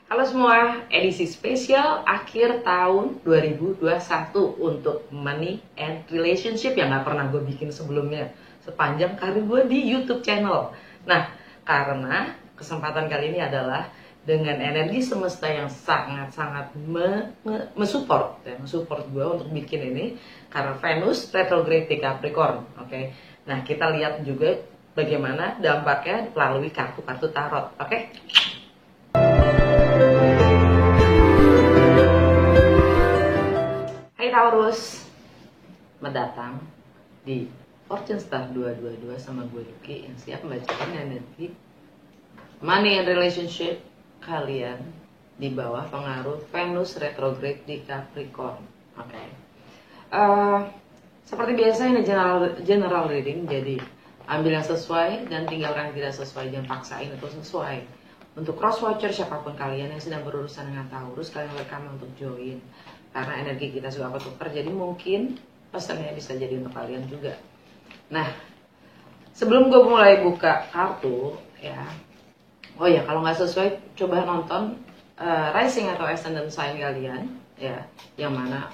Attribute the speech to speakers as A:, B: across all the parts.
A: Halo semua, edisi spesial akhir tahun 2021 untuk Money and Relationship yang gak pernah gue bikin sebelumnya sepanjang karir gue di YouTube channel. Nah, karena kesempatan kali ini adalah dengan energi semesta yang sangat-sangat mensupport gue untuk bikin ini karena Venus retrograde di Capricorn. Oke. Nah, kita lihat juga bagaimana dampaknya melalui kartu-kartu tarot. Oke. Hai Taurus, mendatang di Fortune Star 222 sama gue Yuki yang siap membacakan energi money and relationship kalian di bawah pengaruh Venus retrograde di Capricorn. Oke. Seperti biasa ini general reading, jadi ambil yang sesuai dan tinggalkan yang tidak sesuai, jangan paksain atau sesuai. Untuk cross watcher siapapun kalian yang sedang berurusan dengan Taurus, kalian welcome untuk join karena energi kita suka ketukar, jadi mungkin pesannya bisa jadi untuk kalian juga. Nah, sebelum gue mulai buka kartu ya, oh ya, kalau nggak sesuai coba nonton rising atau ascendant sign kalian ya, yang mana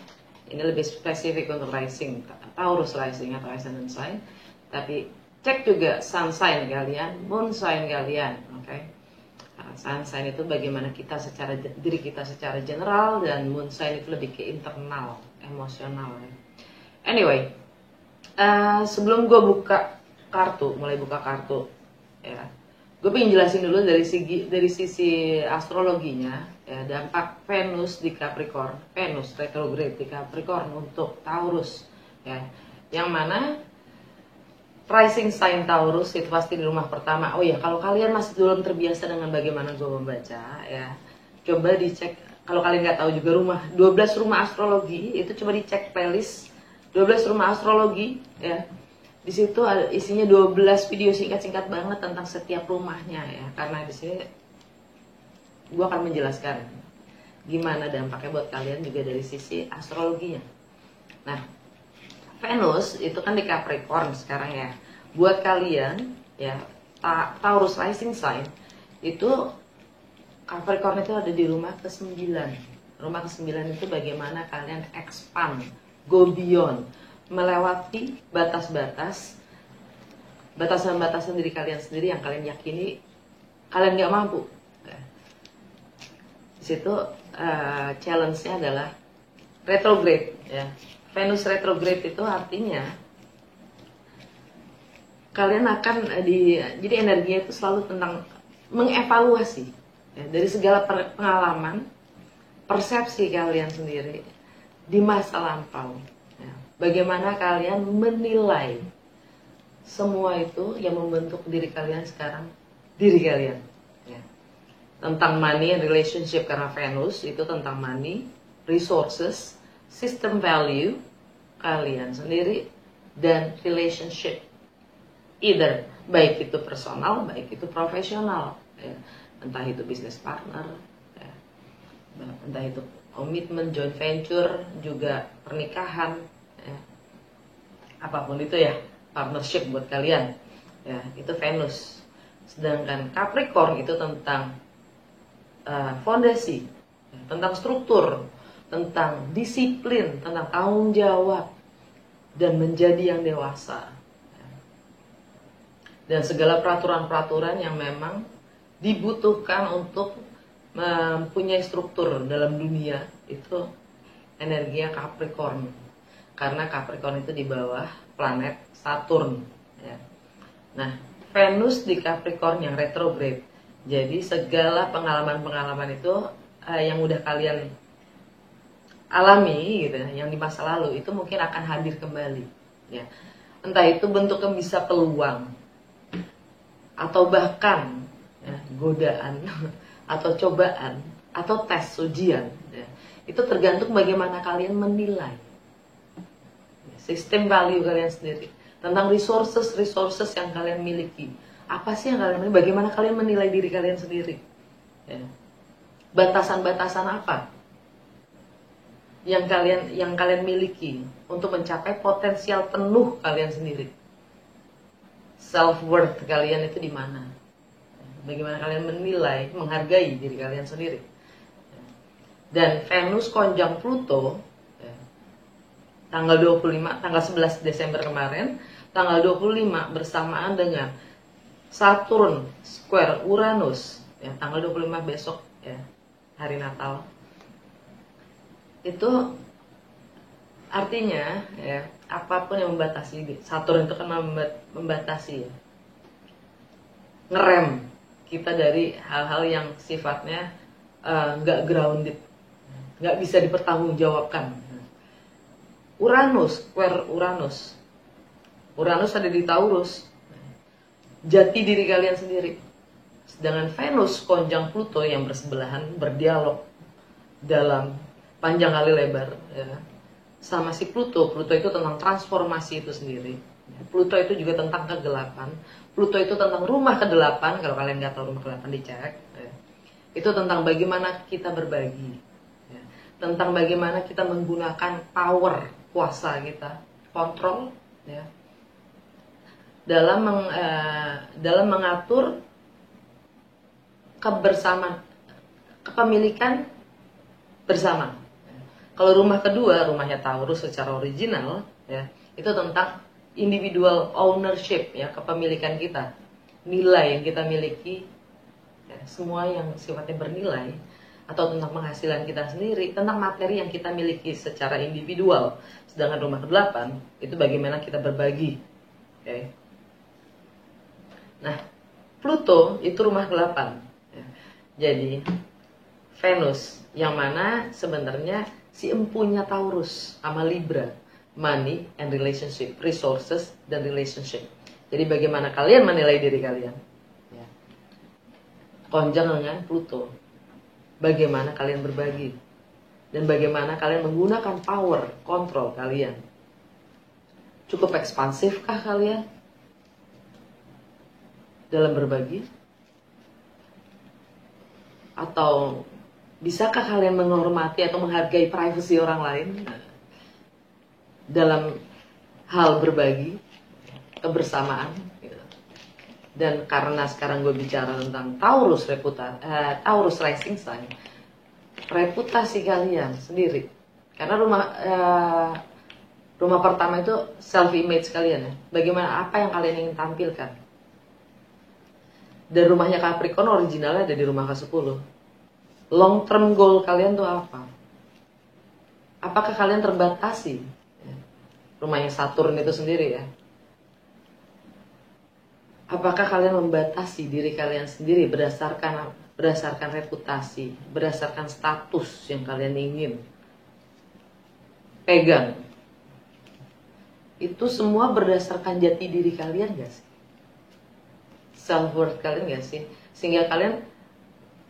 A: ini lebih spesifik untuk rising Taurus rising atau ascendant sign, tapi cek juga sun sign kalian, moon sign kalian, oke? Sun sign itu bagaimana kita secara diri kita secara general, dan moon sign itu lebih ke internal, emosional ya. Anyway, sebelum gue mulai buka kartu ya, gue pengen jelasin dulu dari sisi astrologinya ya, dampak Venus di Capricorn, Venus retrograde di Capricorn untuk Taurus ya, yang mana rising sign Taurus itu pasti di rumah pertama. Oh ya, kalau kalian masih belum terbiasa dengan bagaimana gue membaca ya, coba dicek. Kalau kalian nggak tahu juga 12 rumah astrologi itu, coba dicek playlist 12 rumah astrologi ya. Di situ isinya 12 video singkat-singkat banget tentang setiap rumahnya ya. Karena di sini gue akan menjelaskan gimana dampaknya buat kalian juga dari sisi astrologinya. Nah, Venus itu kan di Capricorn sekarang ya. Buat kalian ya, Taurus rising sign itu, Capricorn itu ada di rumah ke-9. Rumah ke-9 itu bagaimana kalian expand, go beyond, melewati batasan-batasan diri kalian sendiri yang kalian yakini kalian nggak mampu. Di situ challenge-nya adalah retrograde ya. Venus retrograde itu artinya kalian akan jadi energinya itu selalu tentang mengevaluasi ya, dari segala pengalaman, persepsi kalian sendiri di masa lampau ya. Bagaimana kalian menilai semua itu yang membentuk diri kalian sekarang, diri kalian ya. Tentang money and relationship, karena Venus itu tentang money, resources, system value kalian sendiri, dan relationship, either baik itu personal, baik itu profesional ya. Entah itu business partner ya, entah itu komitmen, joint venture, juga pernikahan ya. Apapun itu ya, partnership buat kalian ya, itu Venus. Sedangkan Capricorn itu tentang fondasi ya, tentang struktur, tentang disiplin, tentang tanggung jawab, dan menjadi yang dewasa. Dan segala peraturan-peraturan yang memang dibutuhkan untuk mempunyai struktur dalam dunia, itu energinya Capricorn. Karena Capricorn itu di bawah planet Saturn. Ya. Nah, Venus di Capricorn yang retrograde. Jadi segala pengalaman-pengalaman itu yang udah kalian alami gitu, yang di masa lalu itu mungkin akan hadir kembali ya. Entah itu bentuknya bisa peluang atau bahkan ya, godaan atau cobaan atau tes ujian ya. Itu tergantung bagaimana kalian menilai sistem value kalian sendiri, tentang resources yang kalian miliki. Apa sih yang kalian miliki? Bagaimana kalian menilai diri kalian sendiri ya. Batasan-batasan apa yang kalian miliki untuk mencapai potensial penuh kalian sendiri. Self worth kalian itu di mana? Bagaimana kalian menilai, menghargai diri kalian sendiri? Dan Venus konjang Pluto ya, tanggal 11 Desember kemarin, tanggal 25 bersamaan dengan Saturn square Uranus ya, tanggal 25 besok ya, hari Natal. Itu artinya ya, apapun yang membatasi, Saturn itu kan membatasi ya, ngerem kita dari hal-hal yang sifatnya nggak grounded, nggak bisa dipertanggungjawabkan. Uranus, square Uranus, Uranus ada di Taurus, jati diri kalian sendiri. Sedangkan Venus konjang Pluto yang bersebelahan berdialog dalam panjang kali lebar ya, sama si Pluto. Pluto itu tentang transformasi itu sendiri. Pluto itu juga tentang kegelapan. Pluto itu tentang rumah ke-8. Kalau kalian nggak tahu rumah ke-8 dicek ya. Itu tentang bagaimana kita berbagi ya. Tentang bagaimana kita menggunakan power, kuasa kita, kontrol ya, dalam mengatur kebersamaan, kepemilikan bersama. Kalau rumah kedua, rumahnya Taurus secara original ya, itu tentang individual ownership ya, kepemilikan kita, nilai yang kita miliki ya, semua yang sifatnya bernilai, atau tentang penghasilan kita sendiri, tentang materi yang kita miliki secara individual. Sedangkan rumah ke-8 itu bagaimana kita berbagi. Okay. Nah, Pluto itu rumah ke-8 ya. Jadi Venus yang mana sebenarnya si empunya Taurus sama Libra, money and relationship, resources dan relationship. Jadi bagaimana kalian menilai diri kalian ya. Konjang dengan Pluto, bagaimana kalian berbagi dan bagaimana kalian menggunakan power, kontrol kalian. Cukup ekspansifkah kalian dalam berbagi? Atau bisakah kalian menghormati atau menghargai privasi orang lain dalam hal berbagi, kebersamaan gitu. Dan karena sekarang gue bicara tentang Taurus Taurus rising sign, reputasi kalian sendiri. Karena rumah pertama itu self image kalian ya. Bagaimana, apa yang kalian ingin tampilkan. Dan rumahnya Capricorn originalnya ada di rumah ke-10. Long term goal kalian tuh apa? Apakah kalian terbatasi? Rumahnya Saturn itu sendiri ya. Apakah kalian membatasi diri kalian sendiri berdasarkan reputasi, berdasarkan status yang kalian ingin pegang? Itu semua berdasarkan jati diri kalian gak sih? Self worth kalian gak sih? Sehingga kalian,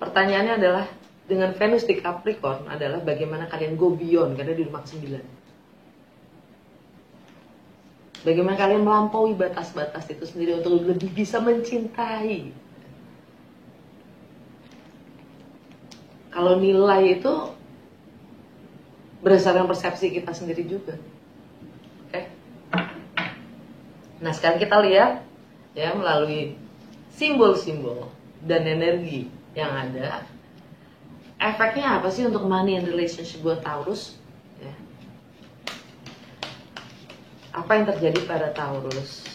A: pertanyaannya adalah, dengan Venus di Capricorn adalah bagaimana kalian go beyond, karena di rumah 9. Bagaimana kalian melampaui batas-batas itu sendiri untuk lebih bisa mencintai. Kalau nilai itu berdasarkan persepsi kita sendiri juga. Oke? Nah, sekarang kita lihat ya melalui simbol-simbol dan energi yang ada. Efeknya apa sih untuk money and relationship buat Taurus? Ya. Apa yang terjadi pada Taurus?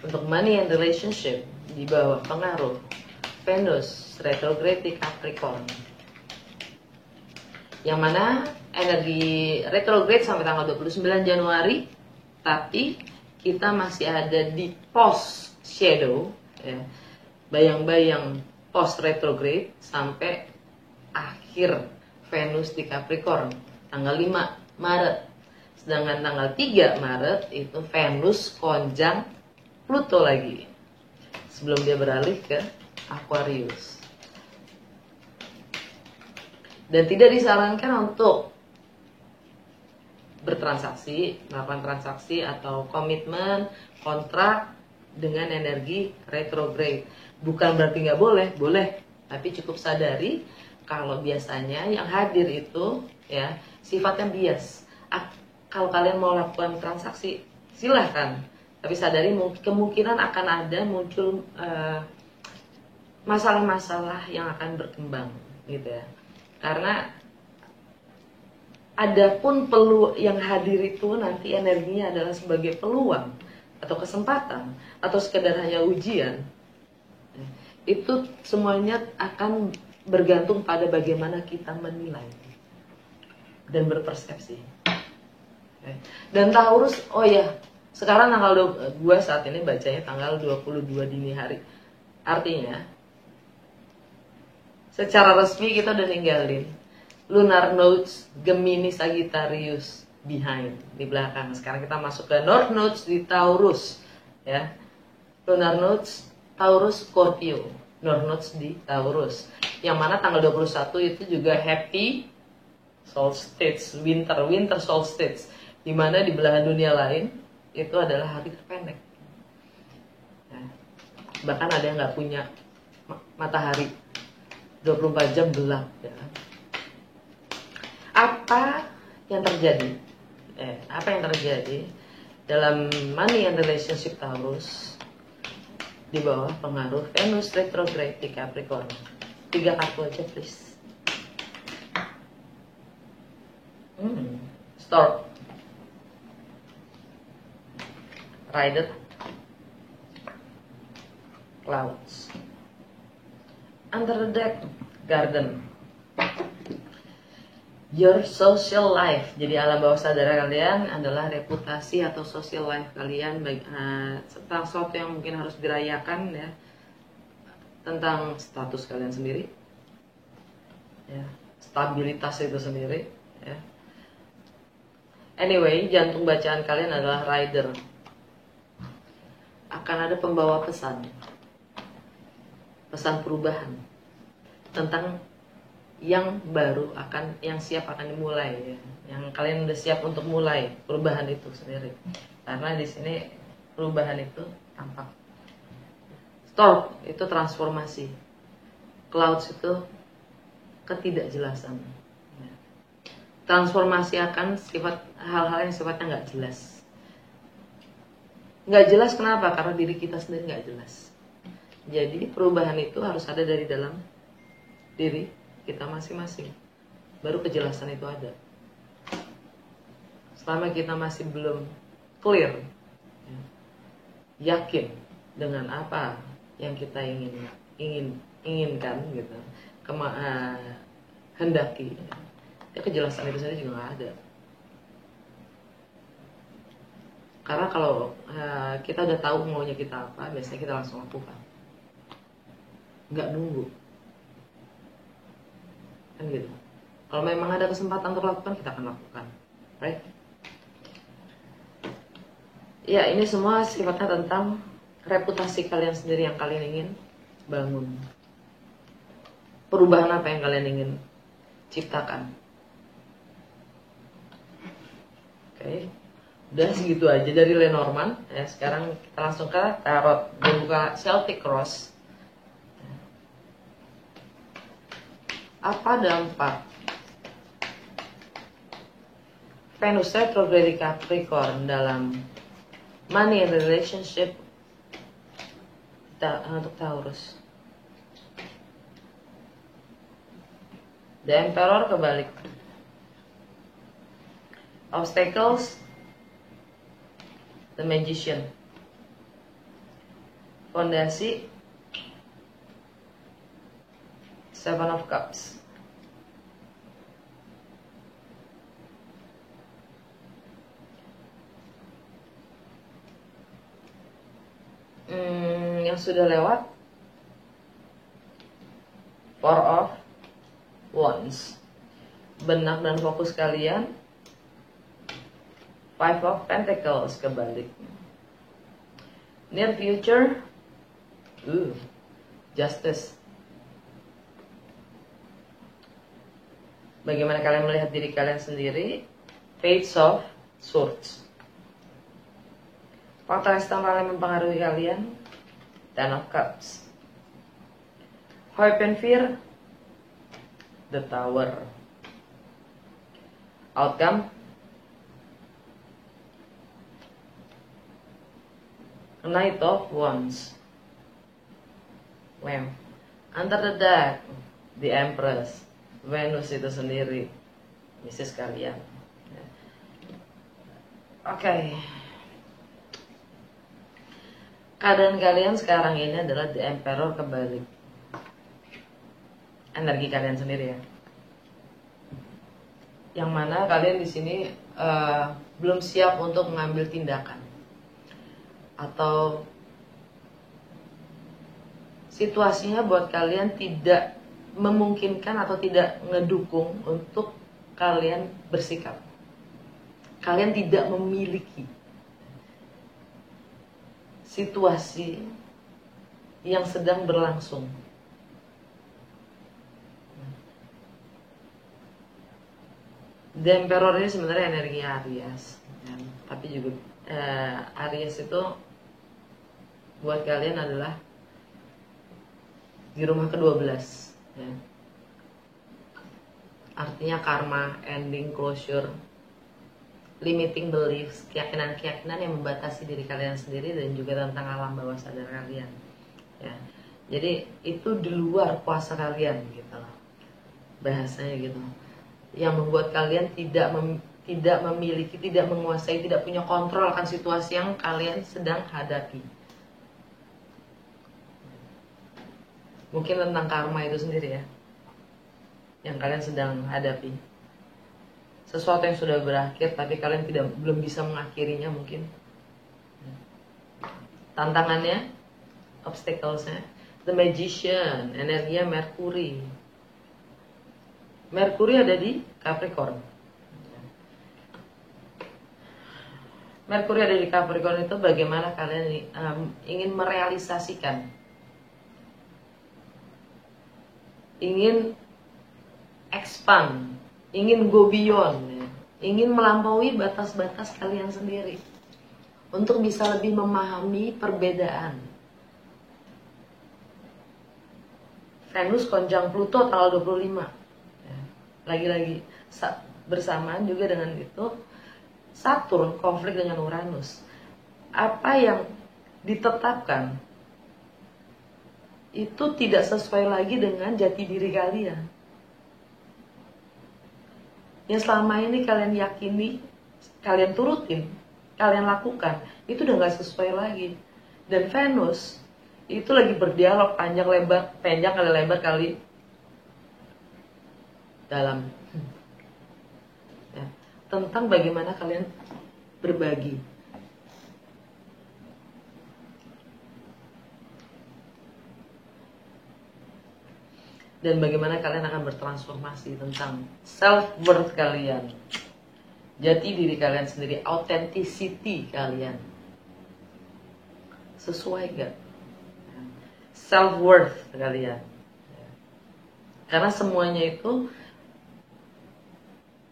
A: Untuk money and relationship di bawah pengaruh Venus retrograde di Capricorn. Yang mana energi retrograde sampai tanggal 29 Januari, tapi kita masih ada di post shadow, ya, bayang-bayang post retrograde sampai akhir Venus di Capricorn tanggal 5 Maret. Sedangkan tanggal 3 Maret itu Venus konjang Pluto lagi sebelum dia beralih ke Aquarius. Dan tidak disarankan untuk bertransaksi, melakukan transaksi atau komitmen, kontrak dengan energi retrograde. Bukan berarti nggak boleh, boleh. Tapi cukup sadari kalau biasanya yang hadir itu ya sifatnya bias. Kalau kalian mau lakukan transaksi silahkan, tapi sadari kemungkinan akan ada muncul masalah-masalah yang akan berkembang gitu ya. Karena Adapun yang hadir itu nanti energinya adalah sebagai peluang atau kesempatan atau sekedar hanya ujian. Itu semuanya akan bergantung pada bagaimana kita menilai dan berpersepsi. Dan Taurus, oh ya, sekarang gue saat ini bacanya tanggal 22 dini hari. Artinya secara resmi kita udah ninggalin Lunar Nodes Gemini Sagittarius behind, di belakang. Sekarang kita masuk ke North Nodes di Taurus, ya. Lunar Nodes Taurus Scorpio, North Nodes di Taurus. Yang mana tanggal 21 itu juga happy solstice, winter solstice, di mana di belahan dunia lain itu adalah hari terpendek. Nah, bahkan ada yang nggak punya matahari, 24 jam gelap, ya. Apa yang terjadi dalam money and relationship Taurus di bawah pengaruh Venus retrograde di Capricorn? 3 kartu aja please. Storm, Rider, Clouds, Under the Deck, Garden. Your social life, jadi alam bawah sadar kalian adalah reputasi atau social life kalian, tentang sesuatu yang mungkin harus dirayakan, ya, tentang status kalian sendiri, ya, stabilitas itu sendiri, ya. Anyway, jantung bacaan kalian adalah Rider. Akan ada pembawa pesan perubahan tentang yang baru yang siap akan dimulai, ya. Yang kalian udah siap untuk mulai perubahan itu sendiri. Karena di sini perubahan itu tampak. Storm itu transformasi. Clouds itu ketidakjelasan. Transformasi akan hal-hal yang sifatnya nggak jelas. Nggak jelas kenapa? Karena diri kita sendiri nggak jelas. Jadi perubahan itu harus ada dari dalam diri kita masing-masing, baru kejelasan itu ada. Selama kita masih belum clear, yakin dengan apa yang kita inginkan gitu, hendaki, ya kejelasan itu saja juga nggak ada. Karena kalau kita udah tahu maunya kita apa, biasanya kita langsung lakukan, nggak nunggu. Kan gitu. Kalau memang ada kesempatan untuk lakukan, kita akan lakukan, right? Ya, ini semua sifatnya tentang reputasi kalian sendiri yang kalian ingin bangun. Perubahan apa yang kalian ingin ciptakan. Oke. Udah segitu aja dari Lenormand, ya. Sekarang kita langsung ke tarot dan buka Celtic Cross. Apa dampak Venus retrograde Capricorn dalam money and relationship untuk Taurus? The Emperor kebalik. Obstacles, The Magician. Fondasi, Seven of Cups. Yang sudah lewat, Four of Wands. Benak dan fokus kalian, Five of Pentacles kebalik. Near future, Justice. Bagaimana kalian melihat diri kalian sendiri, Page of Swords. Faktor eksternal yang mempengaruhi kalian, Ten of Cups. Hope and Fear, The Tower. Outcome, Knight of Wands. Under the Deck, The Empress, Venus itu sendiri. Mrs. kalian. Oke. Keadaan kalian sekarang ini adalah The Emperor kebalik. Energi kalian sendiri ya. Yang mana kalian di sini belum siap untuk mengambil tindakan atau situasinya buat kalian tidak memungkinkan atau tidak ngedukung untuk kalian bersikap. Kalian tidak memiliki situasi yang sedang berlangsung. The Emperor ini sebenarnya energi Aries, ya. Tapi juga Aries itu buat kalian adalah di rumah ke-12, ya. Artinya karma, ending, closure, limiting beliefs, keyakinan-keyakinan yang membatasi diri kalian sendiri dan juga tentang alam bawah sadar kalian, ya. Jadi itu di luar kuasa kalian gitu loh, bahasanya gitu, yang membuat kalian tidak memiliki, tidak menguasai, tidak punya kontrol akan situasi yang kalian sedang hadapi. Mungkin tentang karma itu sendiri ya, yang kalian sedang hadapi. Sesuatu yang sudah berakhir tapi kalian belum bisa mengakhirinya mungkin. Tantangannya, obstaclesnya, The Magician, energinya Mercury. Mercury ada di Capricorn. Mercury ada di Capricorn itu bagaimana kalian ingin merealisasikan, ingin expand, ingin go beyond, ya. Ingin melampaui batas-batas kalian sendiri untuk bisa lebih memahami perbedaan. Venus konjung Pluto tanggal 25. Lagi-lagi bersamaan juga dengan itu Saturn konflik dengan Uranus. Apa yang ditetapkan itu tidak sesuai lagi dengan jati diri kalian. Yang selama ini kalian yakini, kalian turutin, kalian lakukan, itu udah gak sesuai lagi. Dan Venus itu lagi berdialog panjang kali lebar kali dalam, ya, tentang bagaimana kalian berbagi. Dan bagaimana kalian akan bertransformasi tentang self-worth kalian, jati diri kalian sendiri, authenticity kalian. Sesuai gak? Self-worth kalian. Karena semuanya itu,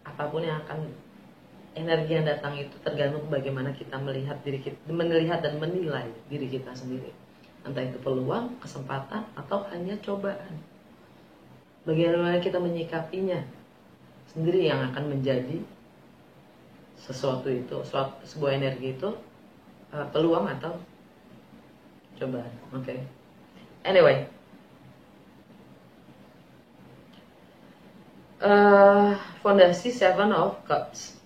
A: apapun yang akan energi yang datang itu tergantung bagaimana kita melihat diri kita, melihat dan menilai diri kita sendiri. Entah itu peluang, kesempatan, atau hanya cobaan. Bagaimana kita menyikapinya sendiri yang akan menjadi sesuatu itu, sebuah energi itu peluang atau cobaan. Oke. Anyway, fondasi Seven of Cups.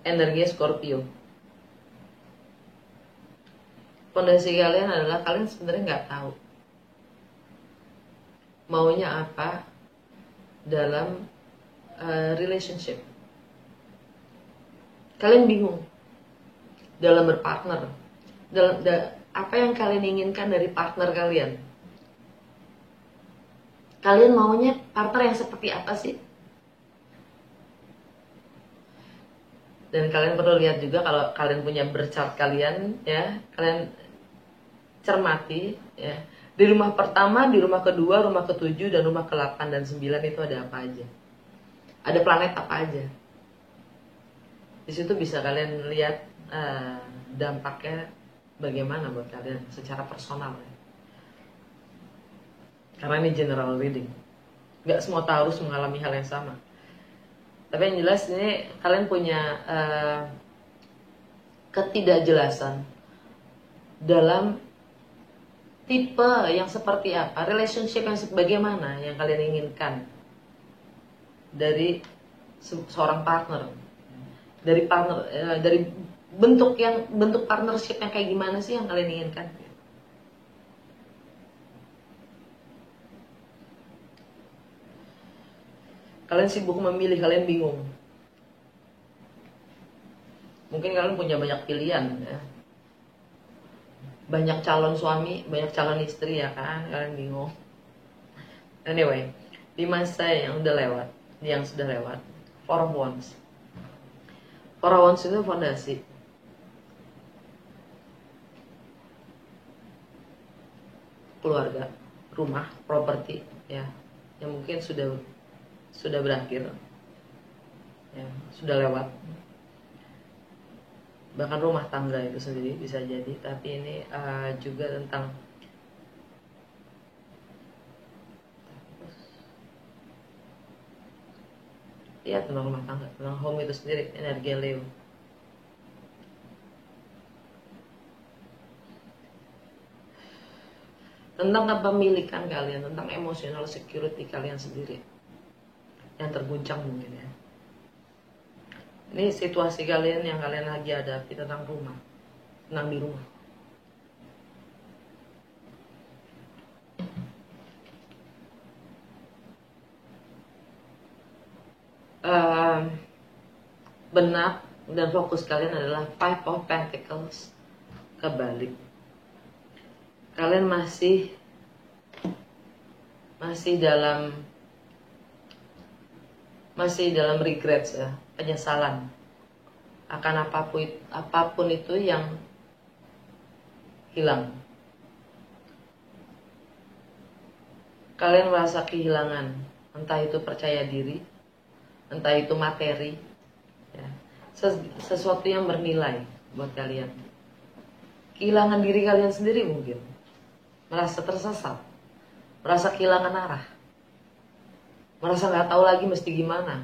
A: Energi Scorpio. Fondasi kalian adalah kalian sebenarnya nggak tahu maunya apa dalam relationship. Kalian bingung dalam berpartner, apa yang kalian inginkan dari partner kalian. Kalian maunya partner yang seperti apa sih? Dan kalian perlu lihat juga kalau kalian punya berchart kalian, ya, kalian cermati, ya, di rumah pertama, di rumah kedua, rumah ke-7, dan rumah ke-8 dan 9 itu ada apa aja? Ada planet apa aja? Di situ bisa kalian lihat dampaknya bagaimana buat kalian secara personal, ya. Karena ini general reading, nggak semua Taurus mengalami hal yang sama. Tapi yang jelas ini kalian punya ketidakjelasan dalam tipe yang seperti apa, relationship yang bagaimana yang kalian inginkan dari seorang partner, dari dari bentuk partnership yang kayak gimana sih yang kalian inginkan. Kalian sibuk memilih, kalian bingung. Mungkin kalian punya banyak pilihan ya. Banyak calon suami, banyak calon istri ya kan, kalian bingung. Anyway, di masa yang sudah lewat, Four of Wands. Four of Wands itu fondasi. Keluarga, rumah, properti ya, yang mungkin sudah berakhir. Ya, sudah lewat. Bahkan rumah tangga itu sendiri bisa jadi, tapi ini juga tentang tentang rumah tangga, tentang home itu sendiri, energi Leo. Tentang kepemilikan kalian, tentang emotional security kalian sendiri yang terguncang mungkin ya. Ini situasi kalian yang kalian lagi hadapi tentang rumah, tentang di rumah. Benak dan fokus kalian adalah Five of Pentacles kebalik. Kalian masih dalam regrets ya, penyesalan akan apapun itu yang hilang. Kalian merasa kehilangan, entah itu percaya diri, entah itu materi ya. Sesuatu yang bernilai buat kalian. Kehilangan diri kalian sendiri mungkin, merasa tersesat, merasa kehilangan arah, merasa nggak tahu lagi mesti gimana.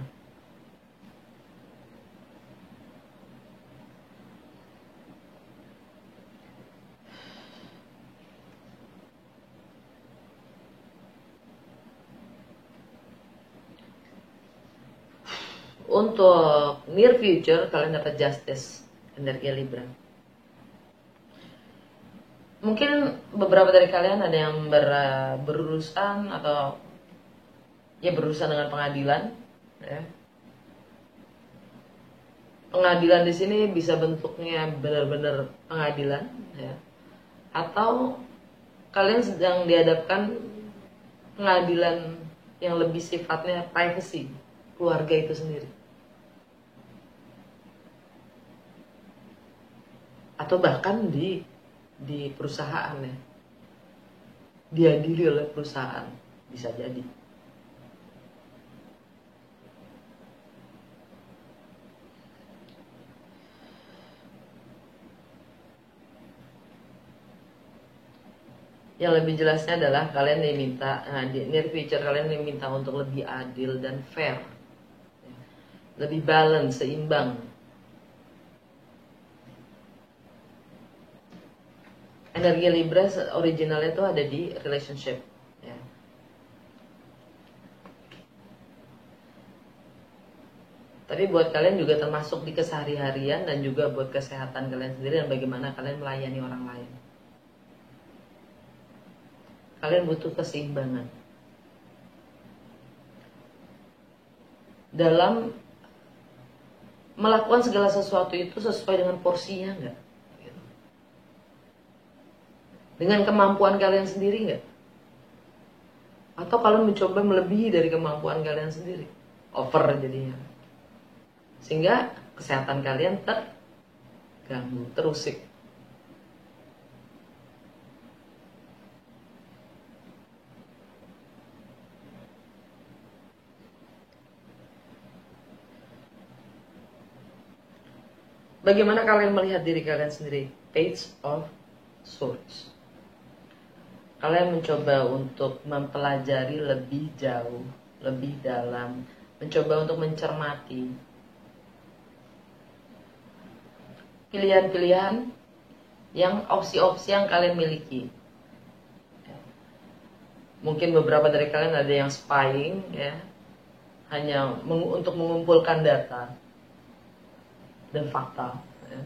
A: Untuk near future kalian dapat Justice, energi Libra. Mungkin beberapa dari kalian ada yang berurusan atau ya berurusan dengan pengadilan ya. Pengadilan di sini bisa bentuknya benar-benar pengadilan ya. Atau kalian sedang dihadapkan pengadilan yang lebih sifatnya privacy, keluarga itu sendiri. Atau bahkan di perusahaan ya, diadili oleh perusahaan, bisa jadi. Yang lebih jelasnya adalah kalian diminta, di near future kalian diminta untuk lebih adil dan fair, lebih balance, seimbang. Energi Libra originalnya itu ada di relationship ya. Tapi buat kalian juga termasuk di kesehari-harian dan juga buat kesehatan kalian sendiri dan bagaimana kalian melayani orang lain. Kalian butuh keseimbangan dalam melakukan segala sesuatu itu sesuai dengan porsinya enggak? Dengan kemampuan kalian sendiri nggak? Atau kalian mencoba melebihi dari kemampuan kalian sendiri? Over jadinya. Sehingga kesehatan kalian terganggu, terusik. Bagaimana kalian melihat diri kalian sendiri? Page of Swords. Kalian mencoba untuk mempelajari lebih jauh, lebih dalam, mencoba untuk mencermati pilihan-pilihan yang opsi-opsi yang kalian miliki. Mungkin beberapa dari kalian ada yang spying ya, hanya untuk mengumpulkan data dan fakta ya.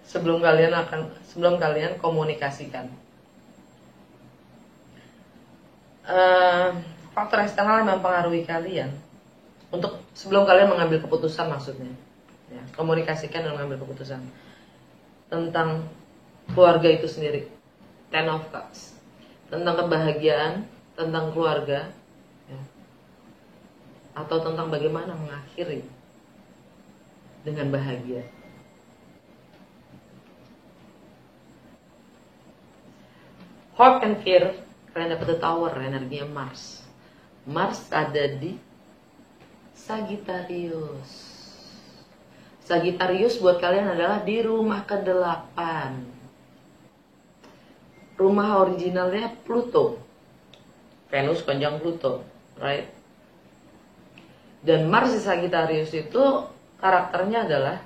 A: Sebelum kalian komunikasikan. Faktor eksternal yang mempengaruhi kalian untuk sebelum kalian mengambil keputusan, maksudnya ya, komunikasikan dan mengambil keputusan tentang keluarga itu sendiri. Ten of Cups, tentang kebahagiaan, tentang keluarga ya, atau tentang bagaimana mengakhiri dengan bahagia. Hope and Fear, kalian dapat The Tower, energinya Mars. Mars ada di Sagittarius. Sagittarius buat kalian adalah di rumah ke-8. Rumah originalnya Pluto. Venus konjung Pluto, right? Dan Mars di Sagittarius itu karakternya adalah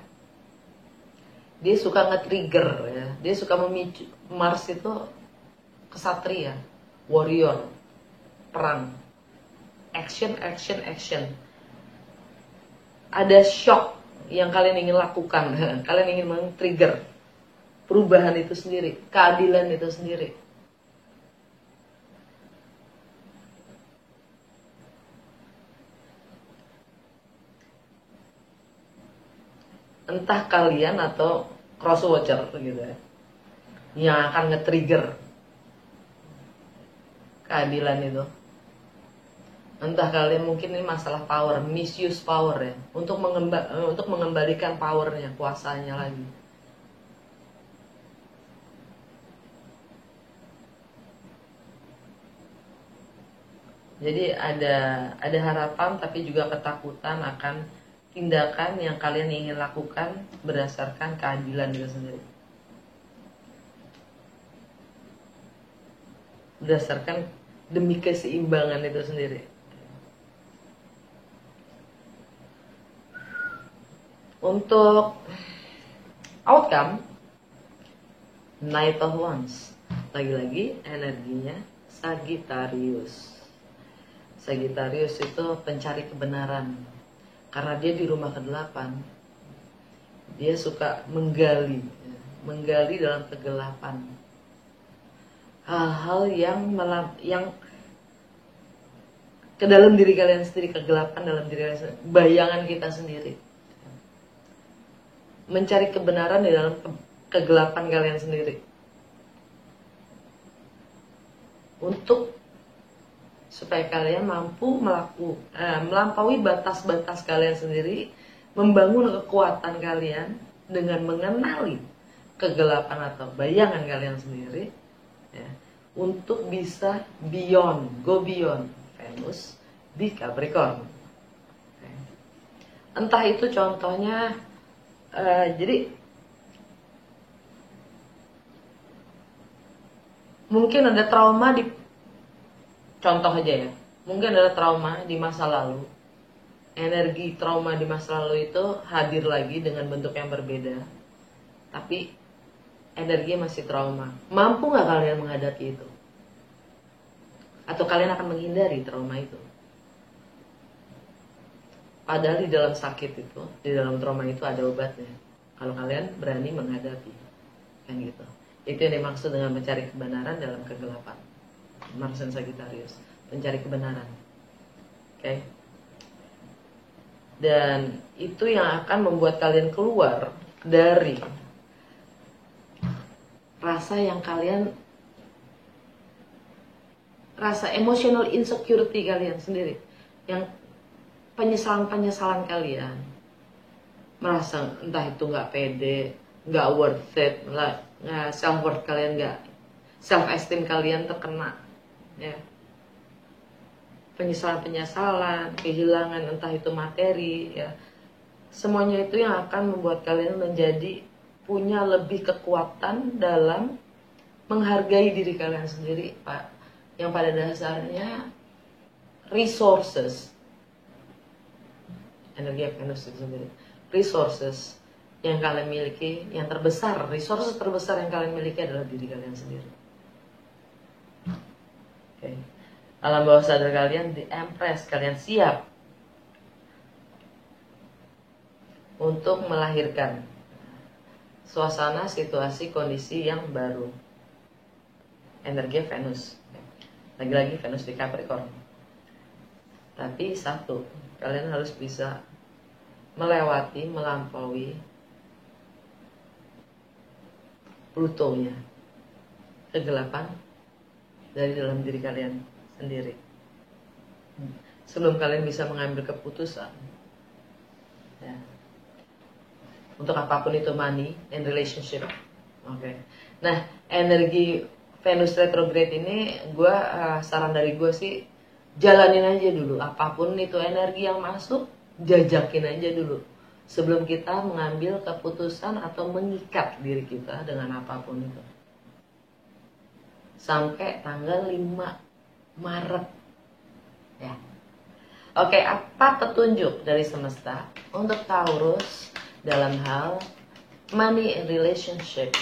A: dia suka nge-trigger ya. Dia suka memicu. Mars itu kesatria, warrior, perang, action. Ada shock yang kalian ingin lakukan, kalian ingin men-trigger perubahan itu sendiri, keadilan itu sendiri. Entah kalian atau crosswatcher gitu ya, yang akan nge-trigger keadilan itu. Entah kalian mungkin ini masalah power, misuse power ya, untuk mengembalikan powernya, kuasanya lagi. Jadi ada harapan tapi juga ketakutan akan tindakan yang kalian ingin lakukan berdasarkan keadilan itu sendiri. Berdasarkan demi keseimbangan itu sendiri. Untuk outcome, Knight of Wands, lagi-lagi energinya Sagittarius. Sagittarius itu pencari kebenaran, karena dia di rumah ke-8. Dia suka menggali dalam kegelapan. Hal-hal yang ke dalam diri kalian sendiri, kegelapan dalam diri kalian sendiri, bayangan kita sendiri. Mencari kebenaran di dalam kegelapan kalian sendiri. Untuk supaya kalian mampu melampaui batas-batas kalian sendiri, membangun kekuatan kalian dengan mengenali kegelapan atau bayangan kalian sendiri ya, untuk bisa go beyond Venus di Capricorn. Entah itu contohnya jadi mungkin ada trauma di, contoh aja ya, mungkin ada trauma di masa lalu. Energi trauma di masa lalu itu hadir lagi dengan bentuk yang berbeda, tapi energinya masih trauma. Mampu gak kalian menghadapi itu? Atau kalian akan menghindari trauma itu? Padahal di dalam sakit itu, di dalam trauma itu ada obatnya. Kalau kalian berani menghadapi, kan gitu. Itu yang dimaksud dengan mencari kebenaran dalam kegelapan. Mars dan Sagittarius, mencari kebenaran. Oke. Dan itu yang akan membuat kalian keluar dari rasa emotional insecurity kalian sendiri, yang penyesalan kalian, merasa entah itu nggak pede, nggak worth it, self worth kalian nggak, self esteem kalian terkena, ya. Penyesalan, kehilangan entah itu materi, ya. Semuanya itu yang akan membuat kalian menjadi punya lebih kekuatan dalam menghargai diri kalian sendiri, Pak. Yang pada dasarnya resources, energi Venus itu sendiri, resources yang kalian miliki, yang terbesar, resources terbesar yang kalian miliki adalah diri kalian sendiri. Oke. Alam bawah sadar kalian di Empress, kalian siap untuk melahirkan suasana, situasi, kondisi yang baru. Energi Venus. Lagi-lagi Venus di Capricorn. Tapi satu, kalian harus bisa melewati, melampaui Pluto-nya, kegelapan dari dalam diri kalian sendiri. Sebelum kalian bisa mengambil keputusan, ya, untuk apapun itu, money and relationship. Oke. Nah, energi Venus retrograde ini, saran dari gue sih, jalanin aja dulu. Apapun itu energi yang masuk, jajakin aja dulu sebelum kita mengambil keputusan atau mengikat diri kita dengan apapun itu. Sampai tanggal 5 Maret. Ya. Oke, apa petunjuk dari semesta untuk Taurus dalam hal money and relationship?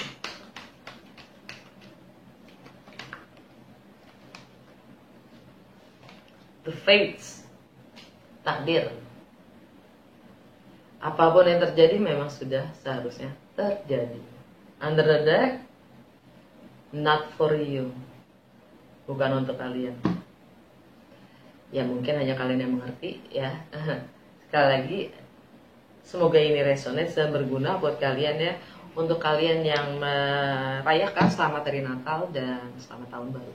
A: The fates, takdir. Apapun yang terjadi memang sudah seharusnya terjadi. Under the deck, not for you. Bukan untuk kalian. Ya mungkin hanya kalian yang mengerti ya. Sekali lagi, semoga ini resonate dan berguna buat kalian ya. Untuk kalian yang merayakan selamat hari Natal dan selamat tahun baru.